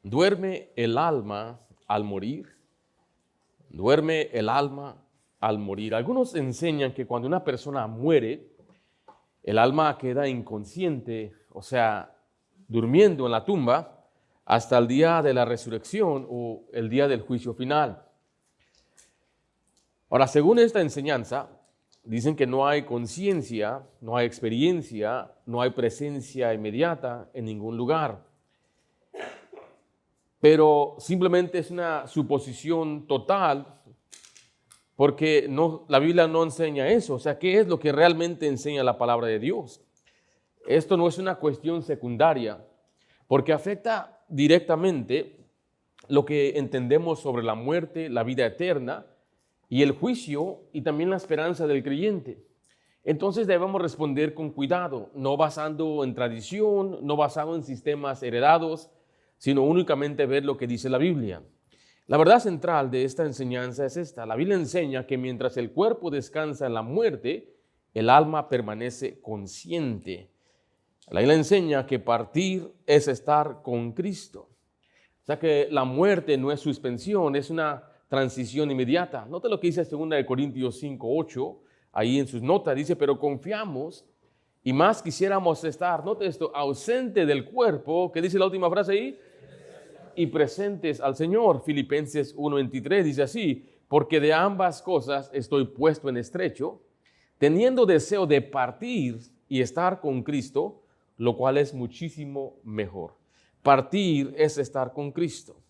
¿Duerme el alma al morir? ¿Duerme el alma al morir? Algunos enseñan que cuando una persona muere, el alma queda inconsciente, o sea, durmiendo en la tumba, hasta el día de la resurrección o el día del juicio final. Ahora, según esta enseñanza, dicen que no hay conciencia, no hay experiencia, no hay presencia inmediata en ningún lugar. Pero simplemente es una suposición total, porque la Biblia no enseña eso. O sea, ¿qué es lo que realmente enseña la palabra de Dios? Esto no es una cuestión secundaria, porque afecta directamente lo que entendemos sobre la muerte, la vida eterna y el juicio, y también la esperanza del creyente. Entonces debemos responder con cuidado, no basando en tradición, no basado en sistemas heredados, sino únicamente ver lo que dice la Biblia. La verdad central de esta enseñanza es esta. La Biblia enseña que mientras el cuerpo descansa en la muerte, el alma permanece consciente. La Biblia enseña que partir es estar con Cristo. O sea que la muerte no es suspensión, es una transición inmediata. Note lo que dice 2 Corintios 5:8, ahí en sus notas, dice, pero confiamos y más quisiéramos estar, note esto, ausente del cuerpo, ¿qué dice la última frase ahí? Y presentes al Señor. Filipenses 1:23 dice así, porque de ambas cosas estoy puesto en estrecho, teniendo deseo de partir y estar con Cristo, lo cual es muchísimo mejor. Partir es estar con Cristo.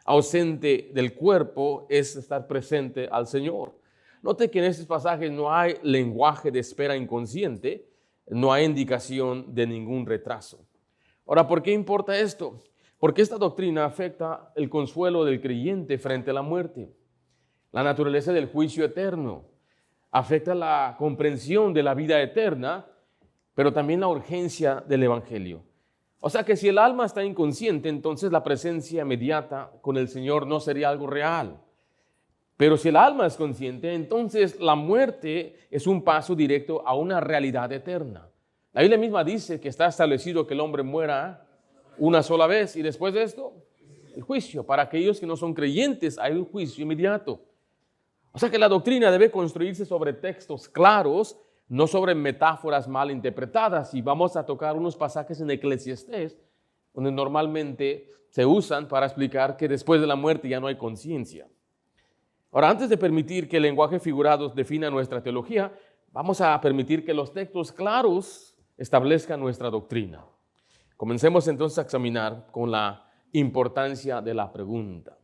Ausente del cuerpo es estar presente al Señor. Note que en estos pasajes no hay lenguaje de espera inconsciente, no hay indicación de ningún retraso. Ahora, ¿por qué importa esto? Porque esta doctrina afecta el consuelo del creyente frente a la muerte, la naturaleza del juicio eterno, afecta la comprensión de la vida eterna, pero también la urgencia del Evangelio. O sea que si el alma está inconsciente, entonces la presencia inmediata con el Señor no sería algo real. Pero si el alma es consciente, entonces la muerte es un paso directo a una realidad eterna. La Biblia misma dice que está establecido que el hombre muera una sola vez y después de esto, el juicio. Para aquellos que no son creyentes hay un juicio inmediato. O sea que la doctrina debe construirse sobre textos claros, no sobre metáforas mal interpretadas. Y vamos a tocar unos pasajes en Eclesiastés, donde normalmente se usan para explicar que después de la muerte ya no hay conciencia. Ahora, antes de permitir que el lenguaje figurado defina nuestra teología, vamos a permitir que los textos claros establezcan nuestra doctrina. Comencemos entonces a examinar con la importancia de la pregunta.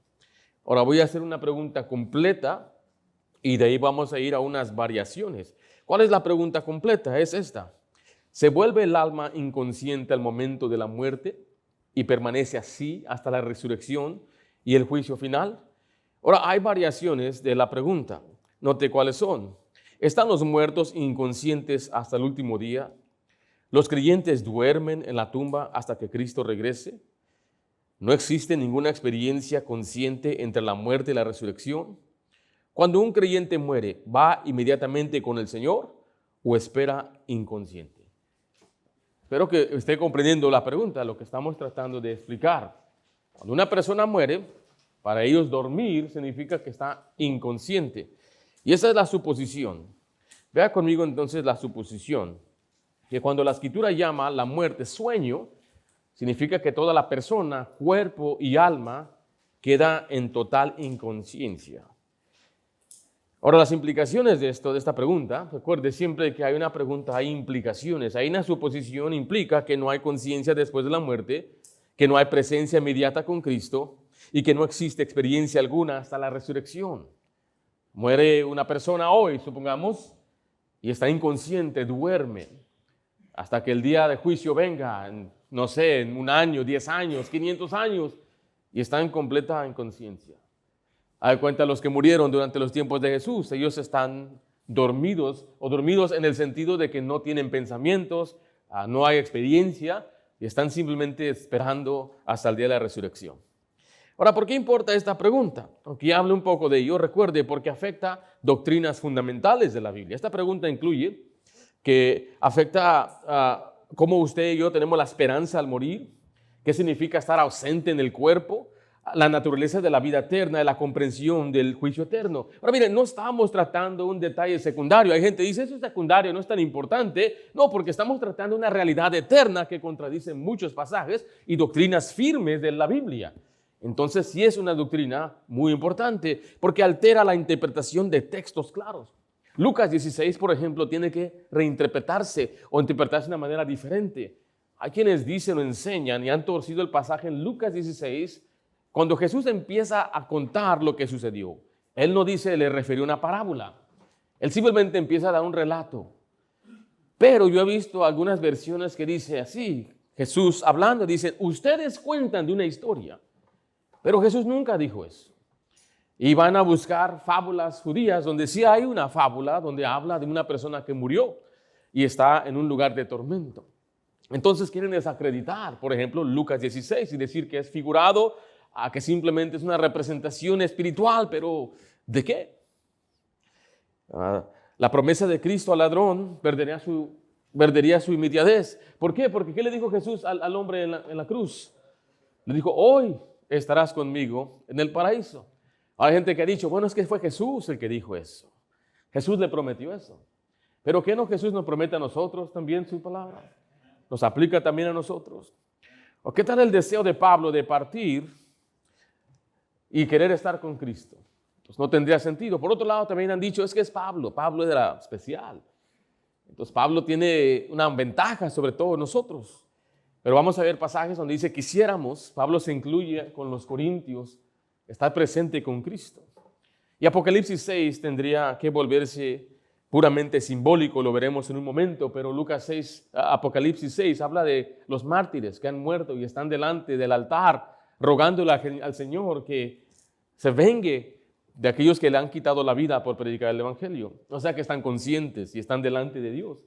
Ahora voy a hacer una pregunta completa y de ahí vamos a ir a unas variaciones. ¿Cuál es la pregunta completa? Es esta. ¿Se vuelve el alma inconsciente al momento de la muerte y permanece así hasta la resurrección y el juicio final? Ahora, hay variaciones de la pregunta. Note cuáles son. ¿Están los muertos inconscientes hasta el último día? ¿Los creyentes duermen en la tumba hasta que Cristo regrese? ¿No existe ninguna experiencia consciente entre la muerte y la resurrección? Cuando un creyente muere, ¿va inmediatamente con el Señor o espera inconsciente? Espero que esté comprendiendo la pregunta, lo que estamos tratando de explicar. Cuando una persona muere, para ellos dormir significa que está inconsciente. Y esa es la suposición. Vea conmigo entonces la suposición, que cuando la Escritura llama la muerte sueño, significa que toda la persona, cuerpo y alma, queda en total inconsciencia. Ahora, las implicaciones de esta pregunta, recuerde siempre que hay una pregunta, hay implicaciones. Hay una suposición, implica que no hay conciencia después de la muerte, que no hay presencia inmediata con Cristo y que no existe experiencia alguna hasta la resurrección. Muere una persona hoy, supongamos, y está inconsciente, duerme, hasta que el día de juicio venga, no sé, en 1 año, 10 años, 500 años, y está en completa inconsciencia. Hay cuenta los que murieron durante los tiempos de Jesús, ellos están dormidos, o dormidos en el sentido de que no tienen pensamientos, no hay experiencia, y están simplemente esperando hasta el día de la resurrección. Ahora, ¿por qué importa esta pregunta? Aunque hable un poco de ello, recuerde, porque afecta doctrinas fundamentales de la Biblia. Esta pregunta incluye que afecta a cómo usted y yo tenemos la esperanza al morir, qué significa estar ausente en el cuerpo, la naturaleza de la vida eterna, de la comprensión del juicio eterno. Ahora miren, no estamos tratando un detalle secundario. Hay gente que dice, eso es secundario, no es tan importante. No, porque estamos tratando una realidad eterna que contradice muchos pasajes y doctrinas firmes de la Biblia. Entonces sí es una doctrina muy importante porque altera la interpretación de textos claros. Lucas 16, por ejemplo, tiene que reinterpretarse o interpretarse de una manera diferente. Hay quienes dicen o enseñan y han torcido el pasaje en Lucas 16 cuando Jesús empieza a contar lo que sucedió. Él no dice, le refirió una parábola. Él simplemente empieza a dar un relato. Pero yo he visto algunas versiones que dice así, Jesús hablando, dice, ustedes cuentan de una historia. Pero Jesús nunca dijo eso. Y van a buscar fábulas judías donde sí hay una fábula donde habla de una persona que murió y está en un lugar de tormento. Entonces quieren desacreditar, por ejemplo, Lucas 16 y decir que es figurado, a que simplemente es una representación espiritual, pero ¿de qué? La promesa de Cristo al ladrón perdería su inmediatez. ¿Por qué? Porque ¿qué le dijo Jesús al hombre en la cruz? Le dijo, hoy estarás conmigo en el paraíso. Hay gente que ha dicho, bueno, es que fue Jesús el que dijo eso. Jesús le prometió eso. Pero ¿qué no Jesús nos promete a nosotros también su palabra? Nos aplica también a nosotros. ¿O qué tal el deseo de Pablo de partir y querer estar con Cristo? Pues no tendría sentido. Por otro lado, también han dicho, es que es Pablo. Pablo era especial. Entonces Pablo tiene una ventaja sobre todos nosotros. Pero vamos a ver pasajes donde dice, quisiéramos, Pablo se incluye con los corintios, estar presente con Cristo. Y Apocalipsis 6 tendría que volverse puramente simbólico, lo veremos en un momento, pero Apocalipsis 6 habla de los mártires que han muerto y están delante del altar, rogándole al Señor que se vengue de aquellos que le han quitado la vida por predicar el Evangelio. O sea que están conscientes y están delante de Dios.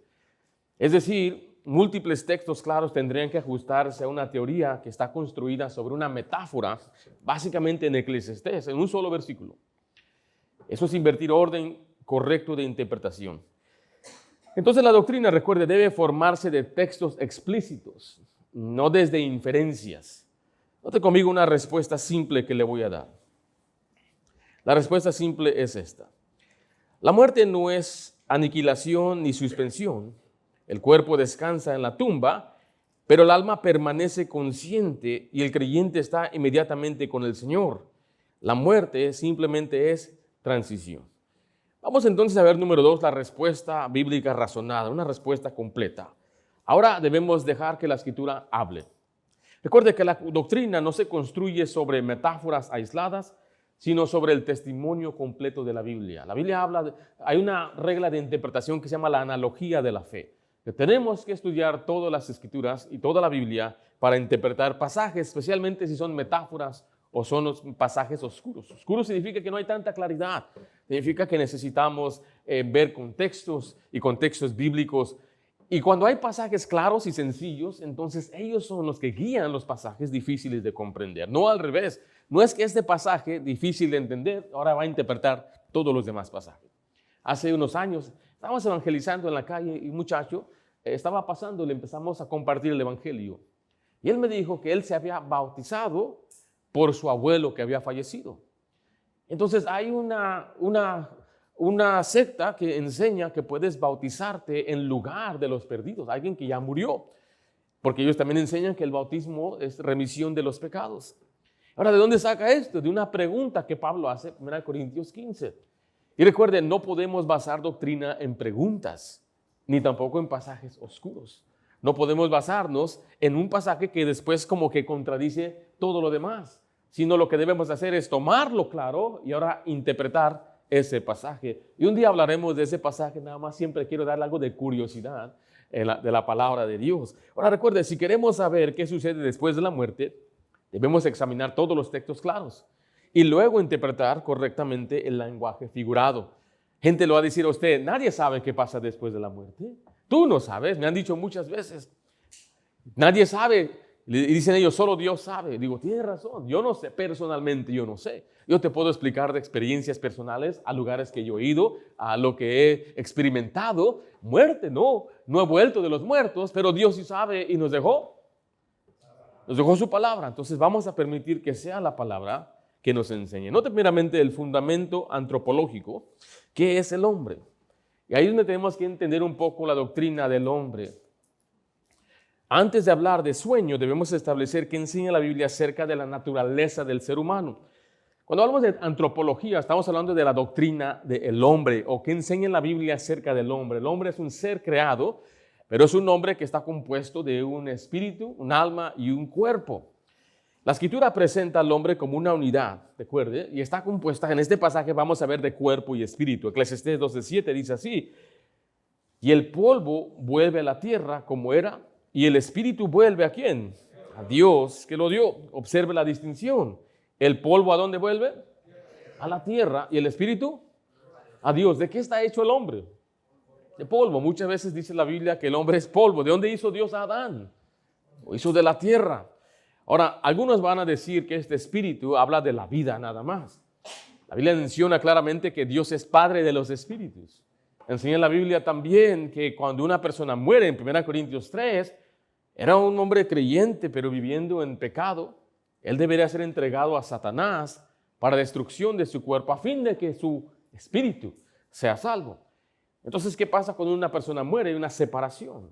Es decir, múltiples textos claros tendrían que ajustarse a una teoría que está construida sobre una metáfora, básicamente en Eclesiastés, en un solo versículo. Eso es invertir orden correcto de interpretación. Entonces la doctrina, recuerde, debe formarse de textos explícitos, no desde inferencias. Note conmigo una respuesta simple que le voy a dar. La respuesta simple es esta. La muerte no es aniquilación ni suspensión. El cuerpo descansa en la tumba, pero el alma permanece consciente y el creyente está inmediatamente con el Señor. La muerte simplemente es transición. Vamos entonces a ver, número 2, la respuesta bíblica razonada, una respuesta completa. Ahora debemos dejar que la Escritura hable. Recuerde que la doctrina no se construye sobre metáforas aisladas, sino sobre el testimonio completo de la Biblia. La Biblia hay una regla de interpretación que se llama la analogía de la fe. Que tenemos que estudiar todas las Escrituras y toda la Biblia para interpretar pasajes, especialmente si son metáforas o son los pasajes oscuros. Oscuro significa que no hay tanta claridad. Significa que necesitamos ver contextos y contextos bíblicos. Y cuando hay pasajes claros y sencillos, entonces ellos son los que guían los pasajes difíciles de comprender. No al revés. No es que este pasaje difícil de entender ahora va a interpretar todos los demás pasajes. Hace unos años estábamos evangelizando en la calle y un muchacho estaba pasando, le empezamos a compartir el evangelio. Y él me dijo que él se había bautizado por su abuelo que había fallecido. Entonces hay una secta que enseña que puedes bautizarte en lugar de los perdidos, alguien que ya murió, porque ellos también enseñan que el bautismo es remisión de los pecados. Ahora, ¿de dónde saca esto? De una pregunta que Pablo hace en 1 Corintios 15. Y recuerden, no podemos basar doctrina en preguntas, ni tampoco en pasajes oscuros. No podemos basarnos en un pasaje que después como que contradice todo lo demás, sino lo que debemos hacer es tomarlo claro y ahora interpretar ese pasaje. Y un día hablaremos de ese pasaje, nada más siempre quiero darle algo de curiosidad de la palabra de Dios. Ahora recuerde, si queremos saber qué sucede después de la muerte, debemos examinar todos los textos claros y luego interpretar correctamente el lenguaje figurado. Gente lo va a decir a usted, nadie sabe qué pasa después de la muerte. Tú no sabes, me han dicho muchas veces. Nadie sabe, y dicen ellos, solo Dios sabe. Digo, tienes razón, yo no sé, personalmente yo no sé. Yo te puedo explicar de experiencias personales, a lugares que yo he ido, a lo que he experimentado. Muerte, no he vuelto de los muertos, pero Dios sí sabe y nos dejó Nos dejó su palabra. Entonces vamos a permitir que sea la palabra que nos enseñe. Note primeramente el fundamento antropológico. ¿Qué es el hombre? Y ahí es donde tenemos que entender un poco la doctrina del hombre. Antes de hablar de sueño, debemos establecer qué enseña la Biblia acerca de la naturaleza del ser humano. Cuando hablamos de antropología, estamos hablando de la doctrina del hombre, o qué enseña la Biblia acerca del hombre. El hombre es un ser creado, pero es un hombre que está compuesto de un espíritu, un alma y un cuerpo. La Escritura presenta al hombre como una unidad, recuerde, y está compuesta, en este pasaje vamos a ver de cuerpo y espíritu. Eclesiastés 12:7 dice así: y el polvo vuelve a la tierra como era, y el espíritu vuelve ¿a quién? A Dios que lo dio. Observe la distinción. ¿El polvo a dónde vuelve? A la tierra. ¿Y el espíritu? A Dios. ¿De qué está hecho el hombre? De polvo. Muchas veces dice la Biblia que el hombre es polvo. ¿De dónde hizo Dios a Adán? Lo hizo de la tierra. Ahora, algunos van a decir que este espíritu habla de la vida nada más. La Biblia menciona claramente que Dios es padre de los espíritus. Enseña en la Biblia también que cuando una persona muere, en 1 Corintios 3, era un hombre creyente, pero viviendo en pecado. Él debería ser entregado a Satanás para destrucción de su cuerpo, a fin de que su espíritu sea salvo. Entonces, ¿qué pasa cuando una persona muere? Hay una separación.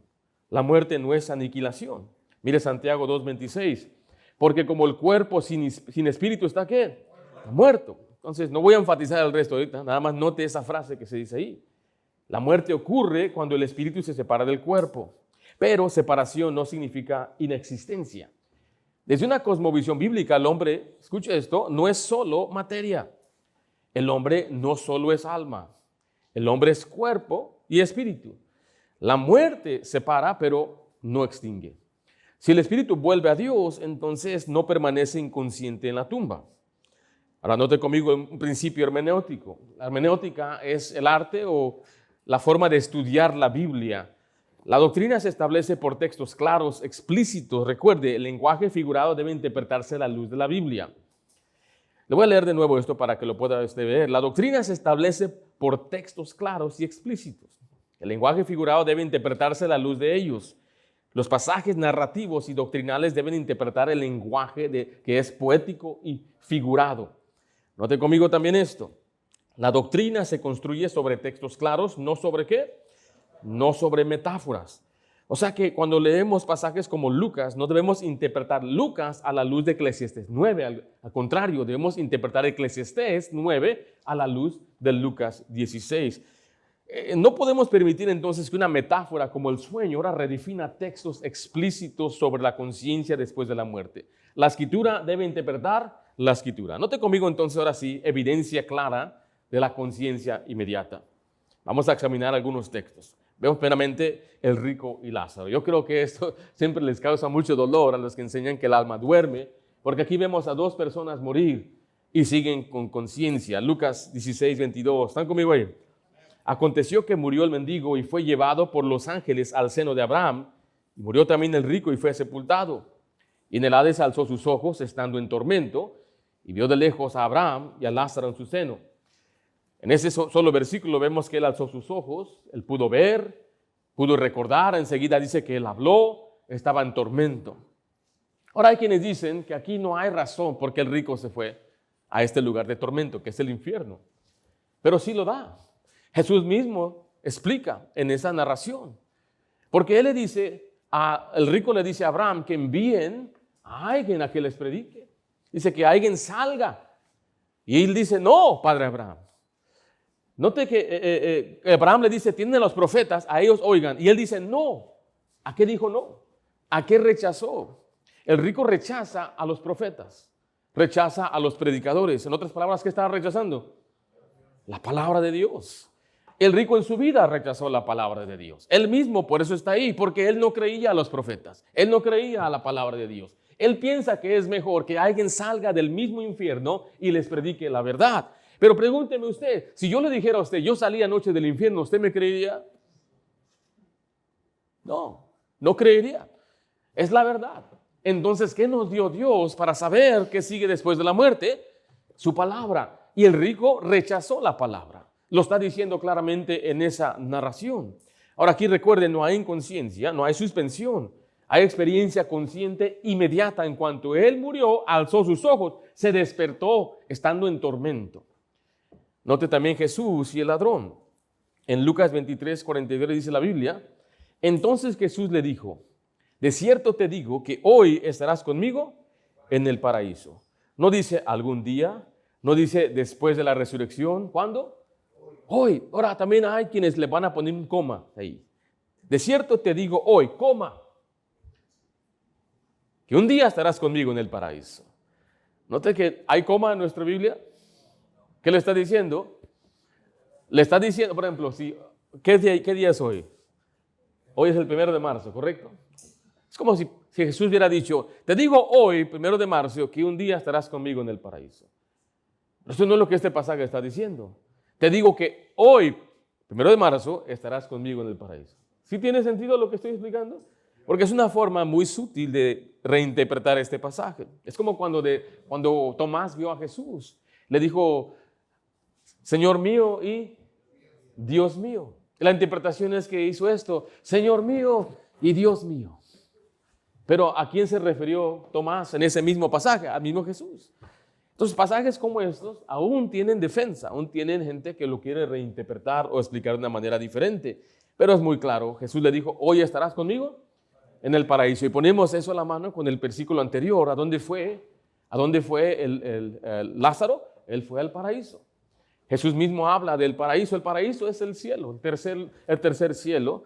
La muerte no es aniquilación. Mire Santiago 2:26. Porque como el cuerpo sin espíritu está ¿qué? Muerto. Entonces, no voy a enfatizar el resto ahorita, nada más note esa frase que se dice ahí. La muerte ocurre cuando el espíritu se separa del cuerpo, pero separación no significa inexistencia. Desde una cosmovisión bíblica, el hombre, escuche esto, no es solo materia. El hombre no solo es alma. El hombre es cuerpo y espíritu. La muerte separa, pero no extingue. Si el espíritu vuelve a Dios, entonces no permanece inconsciente en la tumba. Ahora note conmigo un principio hermenéutico. La hermenéutica es el arte o la forma de estudiar la Biblia. La doctrina se establece por textos claros, explícitos. Recuerde, el lenguaje figurado debe interpretarse a la luz de la Biblia. Le voy a leer de nuevo esto para que lo pueda ver. La doctrina se establece por textos claros y explícitos. El lenguaje figurado debe interpretarse a la luz de ellos. Los pasajes narrativos y doctrinales deben interpretar el lenguaje que es poético y figurado. Note conmigo también esto. La doctrina se construye sobre textos claros, ¿no sobre qué? No sobre metáforas. O sea que cuando leemos pasajes como Lucas, no debemos interpretar Lucas a la luz de Eclesiastés 9. Al contrario, debemos interpretar Eclesiastés 9 a la luz de Lucas 16. No podemos permitir entonces que una metáfora como el sueño ahora redefina textos explícitos sobre la conciencia después de la muerte. La Escritura debe interpretar la Escritura. Note conmigo entonces ahora sí evidencia clara de la conciencia inmediata. Vamos a examinar algunos textos. Vemos primeramente el rico y Lázaro. Yo creo que esto siempre les causa mucho dolor a los que enseñan que el alma duerme, porque aquí vemos a dos personas morir y siguen con conciencia. Lucas 16:22. ¿Están conmigo ahí? Aconteció que murió el mendigo y fue llevado por los ángeles al seno de Abraham, y murió también el rico y fue sepultado. Y en el Hades alzó sus ojos, estando en tormento, y vio de lejos a Abraham y a Lázaro en su seno. En ese solo versículo vemos que él alzó sus ojos, él pudo ver, pudo recordar, enseguida dice que él habló, estaba en tormento. Ahora hay quienes dicen que aquí no hay razón por qué el rico se fue a este lugar de tormento, que es el infierno. Pero sí lo da. Jesús mismo explica en esa narración. Porque él le dice, el rico le dice a Abraham que envíen a alguien a que les predique. Dice que alguien salga. Y él dice, no, padre Abraham. Note que Abraham le dice, tienen los profetas, a ellos oigan. Y él dice, no. ¿A qué dijo no? ¿A qué rechazó? El rico rechaza a los profetas, rechaza a los predicadores. En otras palabras, ¿qué estaba rechazando? La palabra de Dios. El rico en su vida rechazó la palabra de Dios. Él mismo por eso está ahí, porque él no creía a los profetas. Él no creía a la palabra de Dios. Él piensa que es mejor que alguien salga del mismo infierno y les predique la verdad. Pero pregúnteme usted, si yo le dijera a usted, yo salí anoche del infierno, ¿usted me creería? No, no creería. Es la verdad. Entonces, ¿qué nos dio Dios para saber qué sigue después de la muerte? Su palabra. Y el rico rechazó la palabra. Lo está diciendo claramente en esa narración. Ahora aquí recuerden, no hay inconsciencia, no hay suspensión. Hay experiencia consciente inmediata. En cuanto él murió, alzó sus ojos, se despertó estando en tormento. Note también Jesús y el ladrón. En Lucas 23:43 dice la Biblia, entonces Jesús le dijo, de cierto te digo que hoy estarás conmigo en el paraíso. No dice algún día, no dice después de la resurrección. ¿Cuándo? Hoy. Ahora también hay quienes le van a poner un coma ahí. De cierto te digo hoy, coma, que un día estarás conmigo en el paraíso. Note que hay coma en nuestra Biblia. ¿Qué le está diciendo? Le está diciendo, por ejemplo, ¿qué día es hoy? Hoy es el 1 de marzo, ¿correcto? Es como si Jesús hubiera dicho, te digo hoy, 1 de marzo, que un día estarás conmigo en el paraíso. Eso no es lo que este pasaje está diciendo. Te digo que hoy, 1 de marzo, estarás conmigo en el paraíso. ¿Sí tiene sentido lo que estoy explicando? Porque es una forma muy sutil de reinterpretar este pasaje. Es como cuando Tomás vio a Jesús. Le dijo, Señor mío y Dios mío. La interpretación es que hizo esto, Señor mío y Dios mío. Pero ¿a quién se refirió Tomás en ese mismo pasaje? Al mismo Jesús. Entonces, pasajes como estos aún tienen defensa, aún tienen gente que lo quiere reinterpretar o explicar de una manera diferente. Pero es muy claro, Jesús le dijo, hoy estarás conmigo en el paraíso. Y ponemos eso a la mano con el versículo anterior. ¿A dónde fue el Lázaro? Él fue al paraíso. Jesús mismo habla del paraíso. El paraíso es el cielo, el tercer cielo.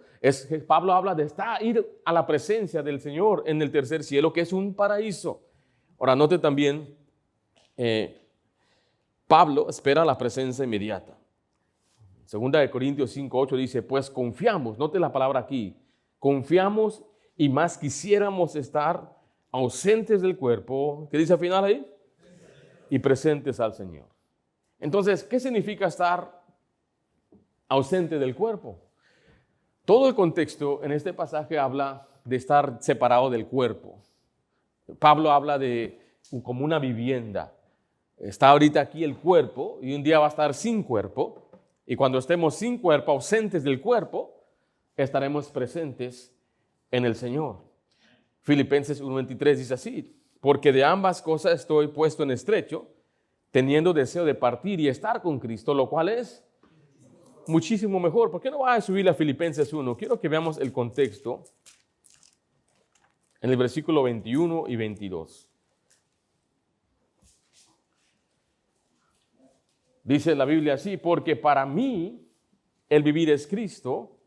Pablo habla de ir a la presencia del Señor en el tercer cielo, que es un paraíso. Ahora, note también, Pablo espera la presencia inmediata. Segunda de Corintios 5:8 dice, pues confiamos, note la palabra aquí, confiamos y más quisiéramos estar ausentes del cuerpo, ¿qué dice al final ahí? Y presentes al Señor. Entonces, ¿qué significa estar ausente del cuerpo? Todo el contexto en este pasaje habla de estar separado del cuerpo. Pablo habla de como una vivienda. Está ahorita aquí el cuerpo y un día va a estar sin cuerpo. Y cuando estemos sin cuerpo, ausentes del cuerpo, estaremos presentes en el Señor. Filipenses 1:23 dice así, porque de ambas cosas estoy puesto en estrecho, teniendo deseo de partir y estar con Cristo, lo cual es muchísimo mejor. ¿Por qué no va a subir a Filipenses 1? Quiero que veamos el contexto en el versículo 21 y 22. Dice la Biblia así, porque para mí el vivir es Cristo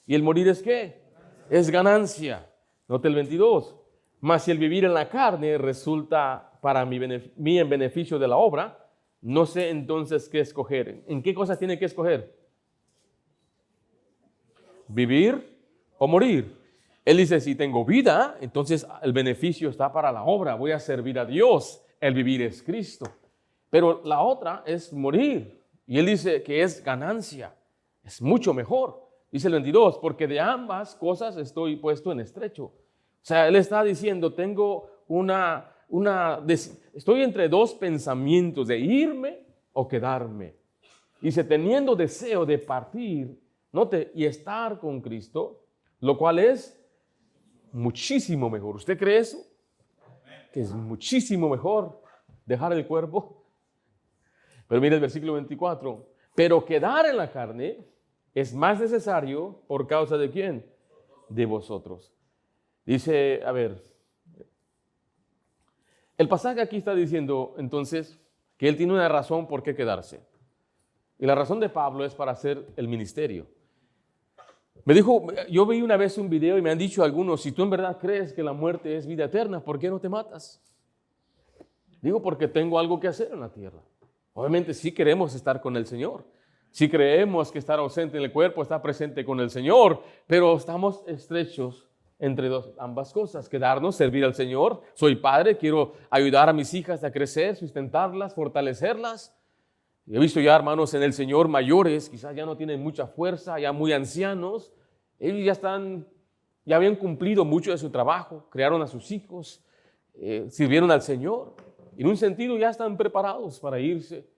y el morir es ¿qué? Es ganancia. Note el 22. Mas si el vivir en la carne resulta para mí en beneficio de la obra, no sé entonces qué escoger. ¿En qué cosas tiene que escoger? ¿Vivir o morir? Él dice, si tengo vida, entonces el beneficio está para la obra. Voy a servir a Dios. El vivir es Cristo. Pero la otra es morir. Y él dice que es ganancia. Es mucho mejor. Dice el 22, porque de ambas cosas estoy puesto en estrecho. O sea, él está diciendo, estoy entre dos pensamientos de irme o quedarme. Dice, teniendo deseo de partir, note, y estar con Cristo, lo cual es muchísimo mejor. ¿Usted cree eso? Que es muchísimo mejor dejar el cuerpo. Pero mire el versículo 24. Pero quedar en la carne es más necesario por causa de ¿quién? De vosotros. Dice, a ver, el pasaje aquí está diciendo entonces que él tiene una razón por qué quedarse. Y la razón de Pablo es para hacer el ministerio. Me dijo, yo vi una vez un video y me han dicho algunos, si tú en verdad crees que la muerte es vida eterna, ¿por qué no te matas? Digo, porque tengo algo que hacer en la tierra. Obviamente sí queremos estar con el Señor. Sí creemos que estar ausente en el cuerpo está presente con el Señor, pero estamos estrechos entre ambas cosas. Quedarnos, servir al Señor. Soy padre, quiero ayudar a mis hijas a crecer, sustentarlas, fortalecerlas. He visto ya hermanos en el Señor mayores, quizás ya no tienen mucha fuerza, ya muy ancianos. Ellos ya habían cumplido mucho de su trabajo, crearon a sus hijos, sirvieron al Señor. En un sentido ya están preparados para irse.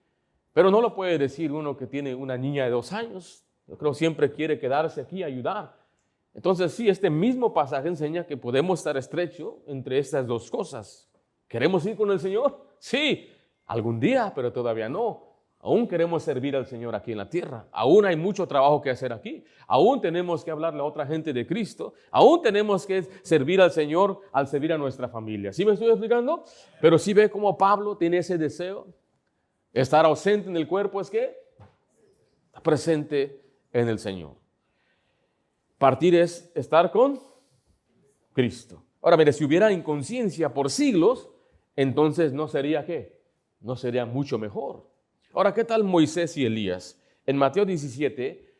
Pero no lo puede decir uno que tiene una niña de 2 años. Yo creo siempre quiere quedarse aquí a ayudar. Entonces sí, este mismo pasaje enseña que podemos estar estrecho entre estas dos cosas. ¿Queremos ir con el Señor? Sí, algún día, pero todavía no. Aún queremos servir al Señor aquí en la tierra. Aún hay mucho trabajo que hacer aquí. Aún tenemos que hablarle a otra gente de Cristo. Aún tenemos que servir al Señor al servir a nuestra familia. ¿Sí me estoy explicando? Pero sí ve cómo Pablo tiene ese deseo. Estar ausente en el cuerpo es que presente en el Señor. Partir es estar con Cristo. Ahora, mire, si hubiera inconsciencia por siglos, entonces no sería ¿qué? No sería mucho mejor. Ahora, ¿qué tal Moisés y Elías? En Mateo 17,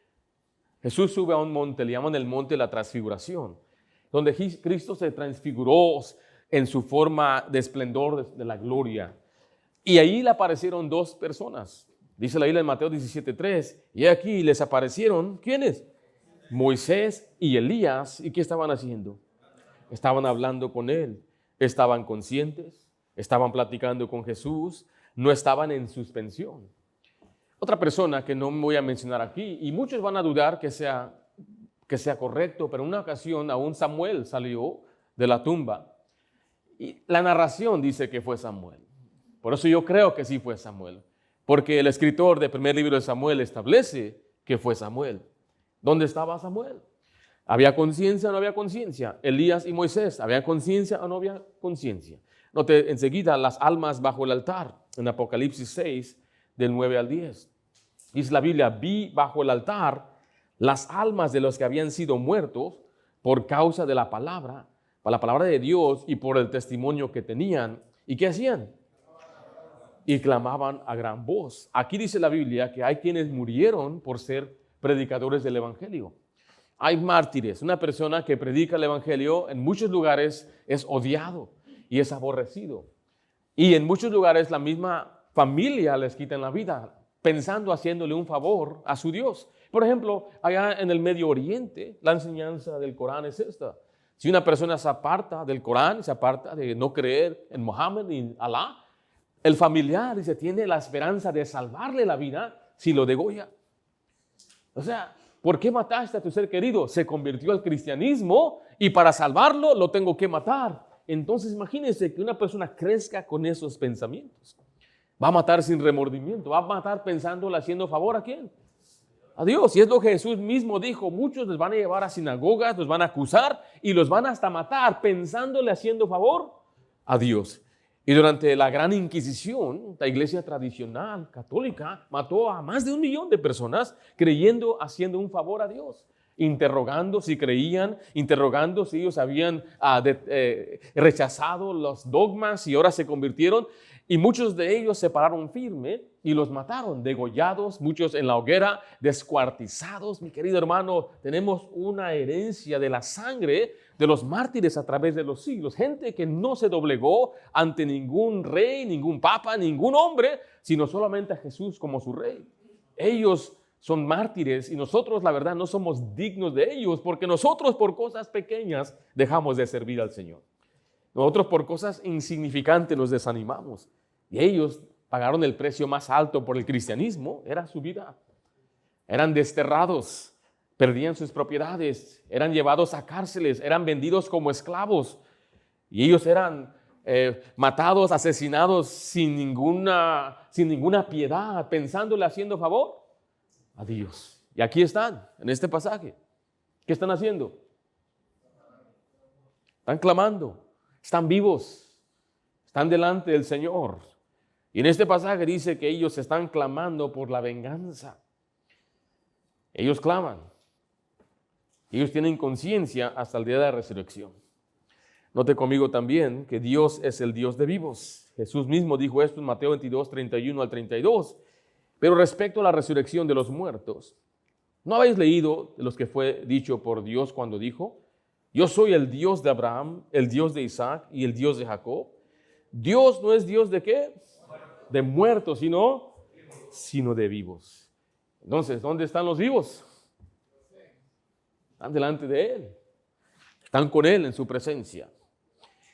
Jesús sube a un monte, le llaman el monte de la transfiguración, donde Cristo se transfiguró en su forma de esplendor de la gloria. Y ahí le aparecieron dos personas. Dice la Biblia en Mateo 17:3, y aquí les aparecieron, ¿quiénes? Moisés y Elías. ¿Y qué estaban haciendo? Estaban hablando con él, estaban conscientes, estaban platicando con Jesús, no estaban en suspensión. Otra persona que no me voy a mencionar aquí, y muchos van a dudar que sea correcto, pero en una ocasión aún Samuel salió de la tumba. Y la narración dice que fue Samuel. Por eso yo creo que sí fue Samuel, porque el escritor del primer libro de Samuel establece que fue Samuel. ¿Dónde estaba Samuel? ¿Había conciencia o no había conciencia? Elías y Moisés, ¿había conciencia o no había conciencia? Note enseguida las almas bajo el altar, en Apocalipsis 6, del 9 al 10. Dice la Biblia, vi bajo el altar las almas de los que habían sido muertos por causa de la palabra de Dios y por el testimonio que tenían. ¿Y qué hacían? Y clamaban a gran voz. Aquí dice la Biblia que hay quienes murieron por ser predicadores del Evangelio. Hay mártires. Una persona que predica el Evangelio en muchos lugares es odiado y es aborrecido. Y en muchos lugares la misma familia les quita la vida, pensando haciéndole un favor a su Dios. Por ejemplo, allá en el Medio Oriente, la enseñanza del Corán es esta. Si una persona se aparta del Corán, se aparta de no creer en Mohammed y en Alá, el familiar dice, tiene la esperanza de salvarle la vida si lo degolla. O sea, ¿por qué mataste a tu ser querido? Se convirtió al cristianismo y para salvarlo lo tengo que matar. Entonces imagínense que una persona crezca con esos pensamientos. Va a matar sin remordimiento, va a matar pensándole haciendo favor ¿a quién? A Dios. Y es lo que Jesús mismo dijo, muchos les van a llevar a sinagogas, los van a acusar y los van hasta matar pensándole haciendo favor a Dios. Y durante la Gran Inquisición, la iglesia tradicional católica mató a más de 1 millón de personas creyendo, haciendo un favor a Dios, interrogando si creían, interrogando si ellos habían rechazado los dogmas y ahora se convirtieron. Y muchos de ellos se pararon firme y los mataron, degollados, muchos en la hoguera, descuartizados. Mi querido hermano, tenemos una herencia de la sangre de los mártires a través de los siglos. Gente que no se doblegó ante ningún rey, ningún papa, ningún hombre, sino solamente a Jesús como su rey. Ellos son mártires y nosotros, la verdad, no somos dignos de ellos porque nosotros por cosas pequeñas dejamos de servir al Señor. Nosotros por cosas insignificantes nos desanimamos y ellos pagaron el precio más alto por el cristianismo, era su vida. Eran desterrados, perdían sus propiedades, eran llevados a cárceles, eran vendidos como esclavos y ellos eran matados, asesinados sin ninguna piedad, pensándole haciendo favor a Dios. Y aquí están, en este pasaje. ¿Qué están haciendo? Están clamando. Están vivos, están delante del Señor. Y en este pasaje dice que ellos están clamando por la venganza. Ellos claman. Ellos tienen conciencia hasta el día de la resurrección. Note conmigo también que Dios es el Dios de vivos. Jesús mismo dijo esto en Mateo 22, 31 al 32. Pero respecto a la resurrección de los muertos, ¿no habéis leído de los que fue dicho por Dios cuando dijo: yo soy el Dios de Abraham, el Dios de Isaac y el Dios de Jacob? Dios no es Dios de ¿qué? De muertos, sino de vivos. Entonces, ¿dónde están los vivos? Están delante de Él. Están con Él en su presencia.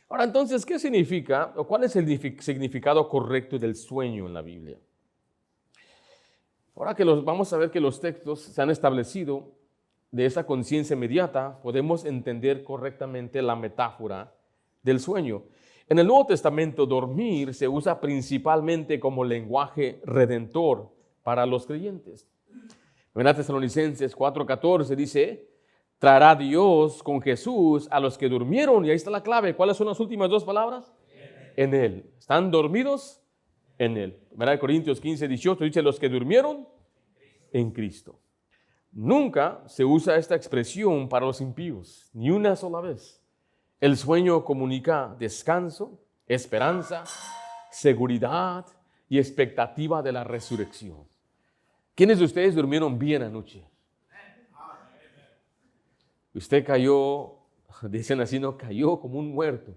Ahora, entonces, ¿qué significa o cuál es el significado correcto del sueño en la Biblia? Ahora que vamos a ver que los textos se han establecido de esa conciencia inmediata, podemos entender correctamente la metáfora del sueño. En el Nuevo Testamento, dormir se usa principalmente como lenguaje redentor para los creyentes. En Tesalonicenses 4:14 dice, traerá Dios con Jesús a los que durmieron, y ahí está la clave. ¿Cuáles son las últimas dos palabras? En Él. ¿Están dormidos? En Él. En Corintios 15:18 dice, los que durmieron en Cristo. Nunca se usa esta expresión para los impíos, ni una sola vez. El sueño comunica descanso, esperanza, seguridad y expectativa de la resurrección. ¿Quiénes de ustedes durmieron bien anoche? Usted cayó, dicen así, no, cayó como un muerto.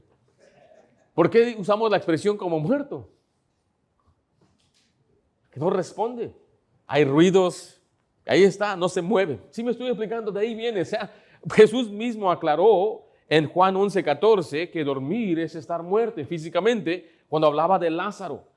¿Por qué usamos la expresión como muerto? Que no responde. Hay ruidos. Ahí está, no se mueve. Sí me estoy explicando, de ahí viene. O sea, Jesús mismo aclaró en Juan 11:14 que dormir es estar muerto físicamente cuando hablaba de Lázaro.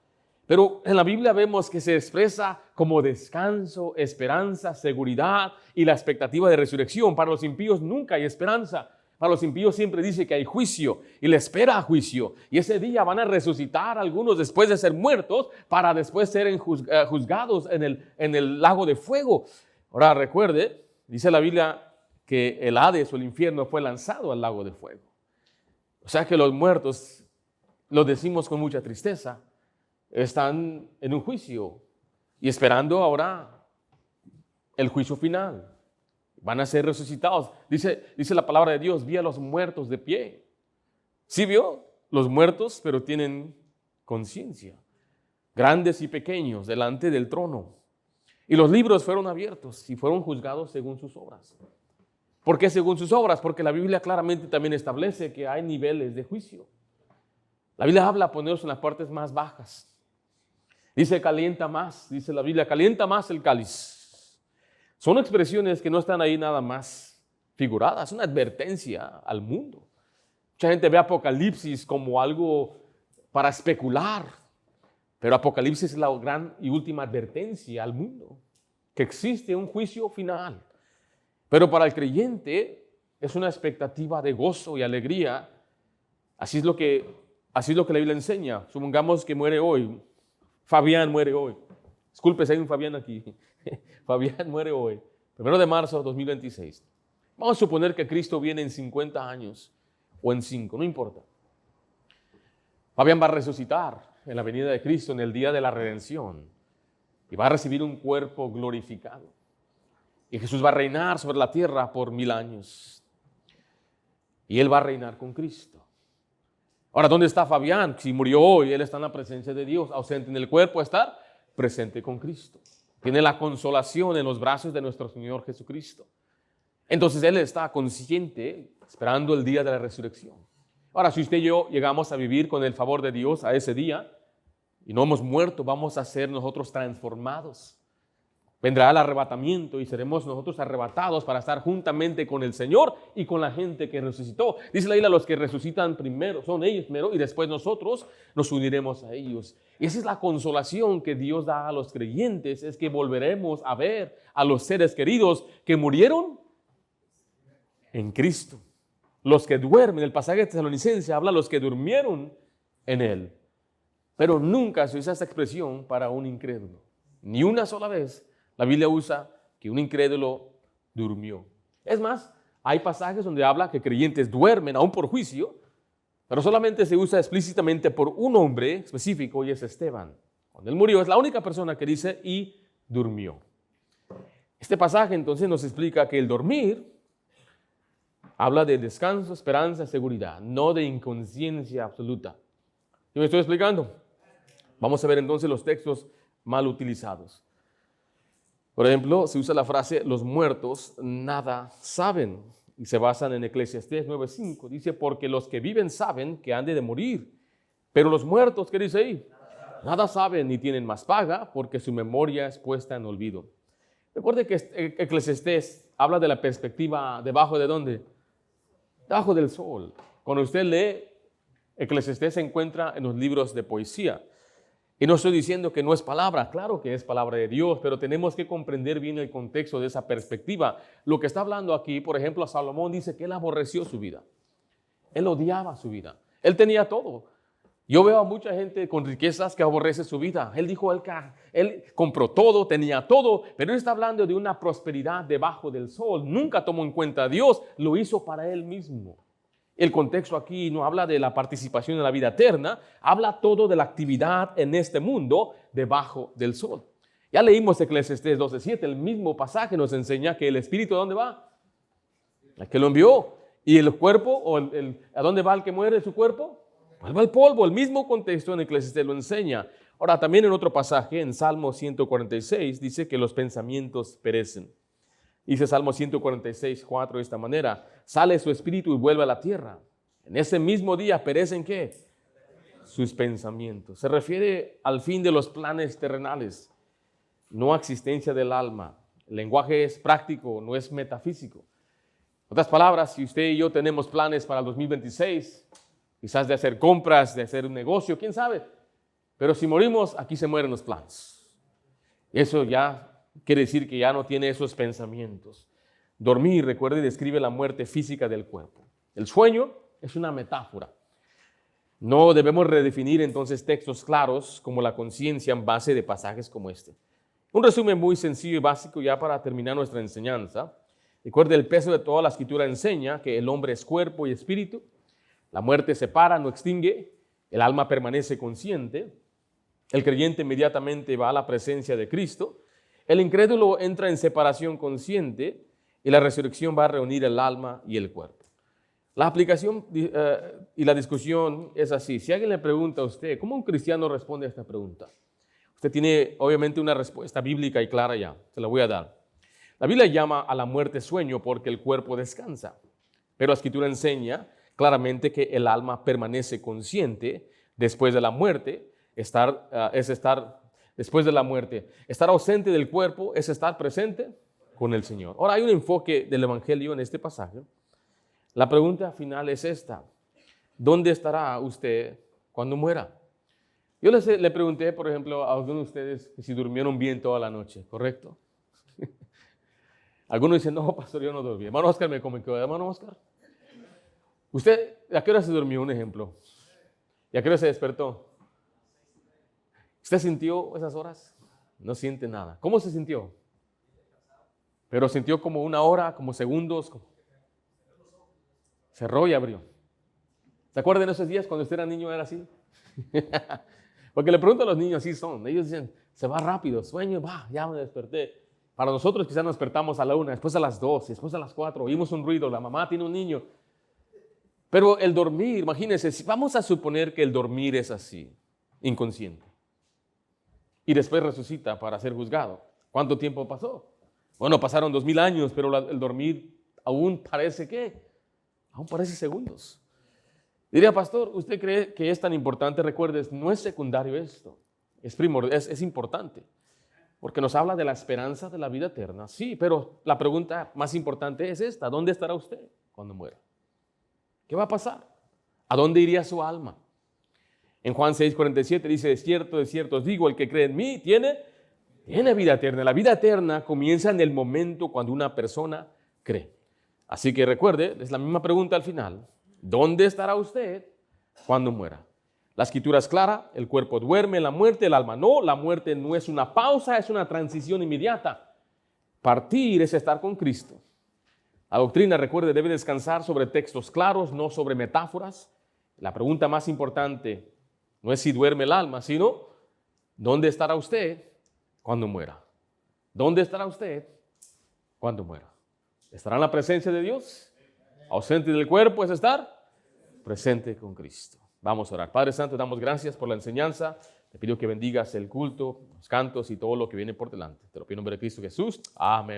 Pero en la Biblia vemos que se expresa como descanso, esperanza, seguridad y la expectativa de resurrección. Para los impíos nunca hay esperanza. Para los impíos siempre dice que hay juicio y le espera juicio. Y ese día van a resucitar algunos después de ser muertos para después ser juzgados en el lago de fuego. Ahora recuerde, dice la Biblia que el Hades o el infierno fue lanzado al lago de fuego. O sea que los muertos, lo decimos con mucha tristeza, están en un juicio y esperando ahora el juicio final. Van a ser resucitados. Dice la palabra de Dios, vi a los muertos de pie. ¿Sí vio? Los muertos, pero tienen conciencia. Grandes y pequeños delante del trono. Y los libros fueron abiertos y fueron juzgados según sus obras. ¿Por qué según sus obras? Porque la Biblia claramente también establece que hay niveles de juicio. La Biblia habla poneros en las partes más bajas. Dice calienta más, dice la Biblia, calienta más el cáliz. Son expresiones que no están ahí nada más figuradas, es una advertencia al mundo. Mucha gente ve Apocalipsis como algo para especular, pero Apocalipsis es la gran y última advertencia al mundo, que existe un juicio final. Pero para el creyente es una expectativa de gozo y alegría. Así es lo que la Biblia enseña. Supongamos que muere hoy. Fabián muere hoy. Disculpe si hay un Fabián aquí. Fabián muere hoy, 1 de marzo de 2026. Vamos a suponer que Cristo viene en 50 años o en 5, no importa. Fabián va a resucitar en la venida de Cristo en el día de la redención y va a recibir un cuerpo glorificado. Y Jesús va a reinar sobre la tierra por 1000 años. Y Él va a reinar con Cristo. Ahora, ¿dónde está Fabián? Si murió hoy, él está en la presencia de Dios, ausente en el cuerpo, está presente con Cristo. Tiene la consolación en los brazos de nuestro Señor Jesucristo. Entonces Él está consciente, esperando el día de la resurrección. Ahora, si usted y yo llegamos a vivir con el favor de Dios a ese día y no hemos muerto, vamos a ser nosotros transformados. Vendrá el arrebatamiento y seremos nosotros arrebatados para estar juntamente con el Señor y con la gente que resucitó. Dice la Biblia, los que resucitan primero, son ellos primero y después nosotros nos uniremos a ellos. Y esa es la consolación que Dios da a los creyentes, es que volveremos a ver a los seres queridos que murieron en Cristo. Los que duermen, el pasaje de Tesalonicenses habla de los que durmieron en Él. Pero nunca se usa esta expresión para un incrédulo. Ni una sola vez la Biblia usa que un incrédulo durmió. Es más, hay pasajes donde habla que creyentes duermen aún por juicio, pero solamente se usa explícitamente por un hombre específico y es Esteban. Cuando él murió es la única persona que dice y durmió. Este pasaje entonces nos explica que el dormir habla de descanso, esperanza, seguridad, no de inconsciencia absoluta. ¿Sí me estoy explicando? Vamos a ver entonces los textos mal utilizados. Por ejemplo, se usa la frase, los muertos nada saben, y se basan en Eclesiastés 9:5. Dice, porque los que viven saben que han de morir, pero los muertos, ¿qué dice ahí? Nada saben ni tienen más paga, porque su memoria es puesta en olvido. Recuerde que Eclesiastés habla de la perspectiva debajo de ¿dónde? Debajo del sol. Cuando usted lee Eclesiastés se encuentra en los libros de poesía. Y no estoy diciendo que no es palabra, claro que es palabra de Dios, pero tenemos que comprender bien el contexto de esa perspectiva. Lo que está hablando aquí, por ejemplo, a Salomón dice que él aborreció su vida. Él odiaba su vida. Él tenía todo. Yo veo a mucha gente con riquezas que aborrece su vida. Él dijo, él compró todo, tenía todo, pero él está hablando de una prosperidad debajo del sol. Nunca tomó en cuenta a Dios, lo hizo para él mismo. El contexto aquí no habla de la participación en la vida eterna, habla todo de la actividad en este mundo debajo del sol. Ya leímos Eclesiastés 12:7, el mismo pasaje nos enseña que el espíritu, ¿a dónde va? El que lo envió. ¿Y el cuerpo? ¿A dónde va el que muere su cuerpo? Vuelve al polvo. El mismo contexto en Eclesiastés lo enseña. Ahora, también en otro pasaje, en Salmo 146, dice que los pensamientos perecen. Dice Salmo 146:4 de esta manera: sale su espíritu y vuelve a la tierra. En ese mismo día perecen, ¿qué? Sus pensamientos. Se refiere al fin de los planes terrenales, no a existencia del alma. El lenguaje es práctico, no es metafísico. En otras palabras, si usted y yo tenemos planes para el 2026, quizás de hacer compras, de hacer un negocio, quién sabe. Pero si morimos, aquí se mueren los planes. Eso ya quiere decir que ya no tiene esos pensamientos. Dormir, recuerde, describe la muerte física del cuerpo. El sueño es una metáfora. No debemos redefinir entonces textos claros como la conciencia en base de pasajes como este. Un resumen muy sencillo y básico ya para terminar nuestra enseñanza. Recuerde, el peso de toda la escritura enseña que el hombre es cuerpo y espíritu. La muerte separa, no extingue. El alma permanece consciente. El creyente inmediatamente va a la presencia de Cristo. El incrédulo entra en separación consciente y la resurrección va a reunir el alma y el cuerpo. La aplicación y la discusión es así. Si alguien le pregunta a usted, ¿cómo un cristiano responde a esta pregunta? Usted tiene obviamente una respuesta bíblica y clara ya, se la voy a dar. La Biblia llama a la muerte sueño porque el cuerpo descansa, pero la Escritura enseña claramente que el alma permanece consciente después de la muerte. Después de la muerte. Estar ausente del cuerpo es estar presente con el Señor. Ahora, hay un enfoque del Evangelio en este pasaje. La pregunta final es esta: ¿dónde estará usted cuando muera? Yo le pregunté, por ejemplo, a algunos de ustedes si durmieron bien toda la noche, ¿correcto? Algunos dicen, no, pastor, yo no dormí. Hermano Oscar me comunicó, hermano Oscar, ¿usted a qué hora se durmió? Un ejemplo. ¿Y a qué hora se despertó? ¿Usted sintió esas horas? No siente nada. ¿Cómo se sintió? Pero sintió como una hora, como segundos. Cerró y abrió. ¿Se acuerdan de esos días cuando usted era niño era así? Porque le pregunto a los niños, así son. Ellos dicen, se va rápido, sueño, ya me desperté. Para nosotros quizás nos despertamos a la 1, después a las 2, después a las 4, oímos un ruido, la mamá tiene un niño. Pero el dormir, imagínense, vamos a suponer que el dormir es así, inconsciente. Y después resucita para ser juzgado. ¿Cuánto tiempo pasó? Bueno, pasaron 2000 años, pero el dormir aún parece ¿qué? Aún parece segundos. Diría, pastor, ¿usted cree que es tan importante? Recuerdes, no es secundario esto, es importante, porque nos habla de la esperanza de la vida eterna. Sí, pero la pregunta más importante es esta: ¿dónde estará usted cuando muera? ¿Qué va a pasar? ¿A dónde iría su alma? En Juan 6:47 dice, de cierto os digo, el que cree en mí tiene vida eterna. La vida eterna comienza en el momento cuando una persona cree. Así que recuerde, es la misma pregunta al final: ¿dónde estará usted cuando muera? La escritura es clara: el cuerpo duerme, la muerte, el alma no. La muerte no es una pausa, es una transición inmediata. Partir es estar con Cristo. La doctrina, recuerde, debe descansar sobre textos claros, no sobre metáforas. La pregunta más importante no es si duerme el alma, sino ¿dónde estará usted cuando muera? ¿Dónde estará usted cuando muera? ¿Estará en la presencia de Dios? Ausente del cuerpo es estar presente con Cristo. Vamos a orar. Padre Santo, damos gracias por la enseñanza. Te pido que bendigas el culto, los cantos y todo lo que viene por delante. Te lo pido en nombre de Cristo Jesús. Amén.